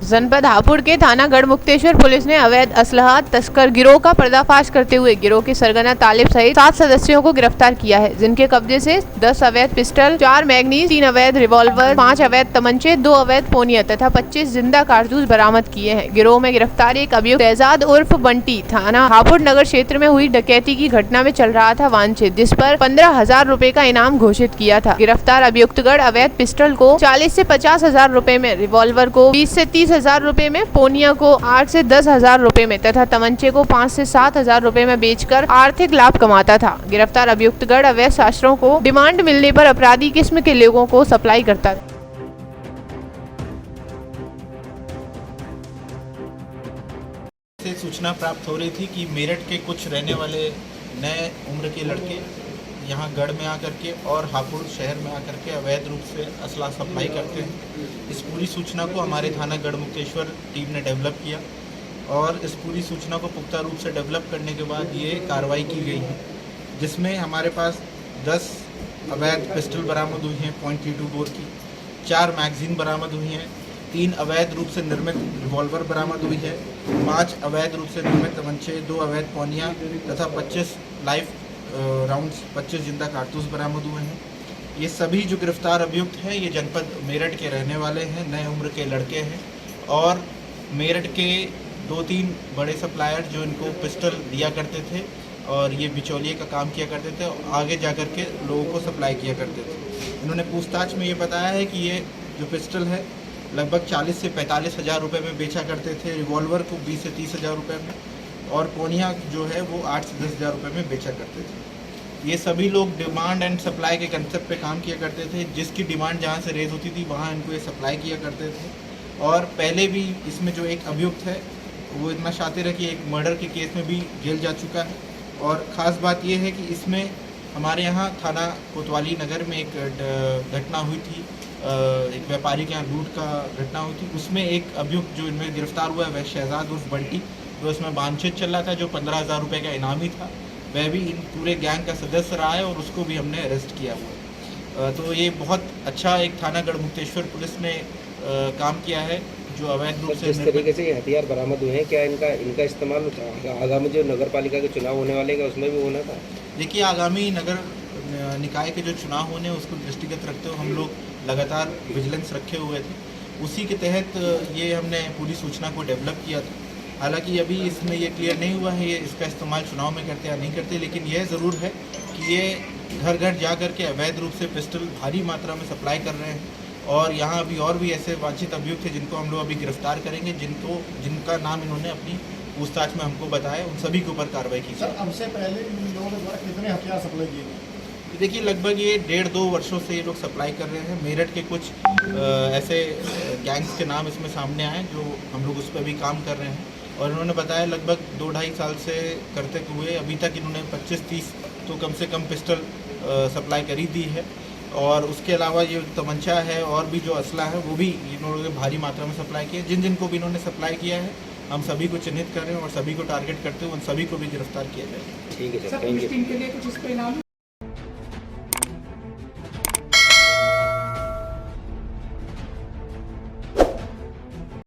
जनपद हापुड़ के थाना गढ़मुक्तेश्वर पुलिस ने अवैध असलहा तस्कर गिरोह का पर्दाफाश करते हुए गिरोह के सरगना तालिब सहित 7 सदस्यों को गिरफ्तार किया है, जिनके कब्जे से 10 अवैध पिस्टल, 4 मैगनीज, 3 अवैध रिवॉल्वर, 5 अवैध तमंचे, 2 अवैध पोनिया तथा 25 जिंदा कारतूस बरामद किए हैं। गिरोह में गिरफ्तार एक अभियुक्त एजाज उर्फ बंटी थाना हापुड़ नगर क्षेत्र में हुई डकैती की घटना में चल रहा था वांछित, जिस पर 15,000 रूपए का इनाम घोषित किया था। गिरफ्तार अभियुक्तगण अवैध पिस्टल को 40 से 50,000 रूपए में, रिवॉल्वर को 20 से 30,000 रूपए में, पोनिया को 8 से 10,000 रूपए में तथा तमंचे को 5 से 7,000 रूपए में बेचकर आर्थिक लाभ कमाता था। गिरफ्तार अभियुक्तगण अवैध शस्त्रों को डिमांड मिलने पर अपराधी किस्म के लोगों को सप्लाई करता था। से सूचना प्राप्त हो रही थी कि मेरठ के कुछ रहने वाले नए उम्र के लड़के यहाँ गढ़ में आकर के और हापुड़ शहर में आकर के अवैध रूप से असला सप्लाई करते हैं। इस पूरी सूचना को हमारे थाना गढ़मुक्तेश्वर टीम ने डेवलप किया और इस पूरी सूचना को पुख्ता रूप से डेवलप करने के बाद ये कार्रवाई की गई है, जिसमें हमारे पास 10 अवैध पिस्टल बरामद हुई हैं .32 बोर की, 4 मैगजीन बरामद हुई हैं, 3 अवैध रूप से निर्मित रिवॉल्वर बरामद हुई है, 5 अवैध रूप से निर्मित तमंचे, 2 अवैध पोनिया तथा 25 लाइव राउंड्स 25 जिंदा कारतूस बरामद हुए हैं। ये सभी जो गिरफ्तार अभियुक्त हैं ये जनपद मेरठ के रहने वाले हैं, नए उम्र के लड़के हैं और मेरठ के 2-3 बड़े सप्लायर जो इनको पिस्टल दिया करते थे और ये बिचौलिए का काम किया करते थे और आगे जा कर के लोगों को सप्लाई किया करते थे। इन्होंने पूछताछ में ये बताया है कि ये जो पिस्टल है लगभग 40 से 45,000 रुपये में बेचा करते थे, रिवॉल्वर को 20 से 30,000 रुपये में और पोनिया जो है वो 8 से 10,000 रुपये में बेचा करते थे। ये सभी लोग डिमांड एंड सप्लाई के कंसेप्ट पे काम किया करते थे, जिसकी डिमांड जहाँ से रेज होती थी वहाँ इनको ये सप्लाई किया करते थे। और पहले भी इसमें जो एक अभियुक्त है वो इतना शातिर है कि एक मर्डर के केस में भी जेल जा चुका है। और ख़ास बात ये है कि इसमें हमारे यहाँ थाना कोतवाली नगर में एक घटना हुई थी, एक व्यापारी के यहाँ लूट का घटना हुई थी। उसमें एक अभियुक्त जो इनमें गिरफ्तार हुआ है वह शहजाद उर्फ बंटी, जो इसमें वांछित चल रहा था, जो 15,000 रुपये का इनामी था, वह भी इन पूरे गैंग का सदस्य रहा है और उसको भी हमने अरेस्ट किया हुआ है। तो ये बहुत अच्छा एक थाना गढ़मुक्तेश्वर पुलिस ने काम किया है जो अवैध रूप से जिस तरीके से हथियार बरामद हुए हैं, क्या इनका इस्तेमाल आगामी जो नगर पालिका के चुनाव होने वाले हैं उसमें भी होना था? देखिए, आगामी नगर निकाय के जो चुनाव होने उसको दृष्टिगत रखते हुए हम लोग लगातार विजिलेंस रखे हुए थे। उसी के तहत ये हमने पूरी सूचना को डेवलप किया था। हालांकि अभी इसमें ये क्लियर नहीं हुआ है ये इसका इस्तेमाल चुनाव में करते या नहीं करते, लेकिन यह ज़रूर है कि ये घर घर जा कर के अवैध रूप से पिस्टल भारी मात्रा में सप्लाई कर रहे हैं। और यहाँ अभी और भी ऐसे वांछित अभियुक्त हैं जिनको हम लोग अभी गिरफ्तार करेंगे, जिनका नाम इन्होंने अपनी पूछताछ में हमको बताया, उन सभी के ऊपर कार्रवाई की जाए। हमसे पहले इन लोगों के द्वारा कितने हथियार सप्लाई किए गए? देखिए, लगभग ये 1.5-2 वर्षों से ये लोग सप्लाई कर रहे हैं। मेरठ के कुछ ऐसे गैंग्स के नाम इसमें सामने आए जो हम लोग उस पर भी काम कर रहे हैं और इन्होंने बताया लगभग 2-2.5 साल से करते हुए अभी तक इन्होंने 25-30 तो कम से कम पिस्टल सप्लाई करी दी है। और उसके अलावा ये तमंचा है और भी जो असला है वो भी इन्होंने भारी मात्रा में सप्लाई किया। जिनको भी इन्होंने सप्लाई किया है हम सभी को चिन्हित कर रहे हैं और सभी को टारगेट करते हुए उन सभी को भी गिरफ्तार किया जाएगा। ठीक है सर, थैंक यू।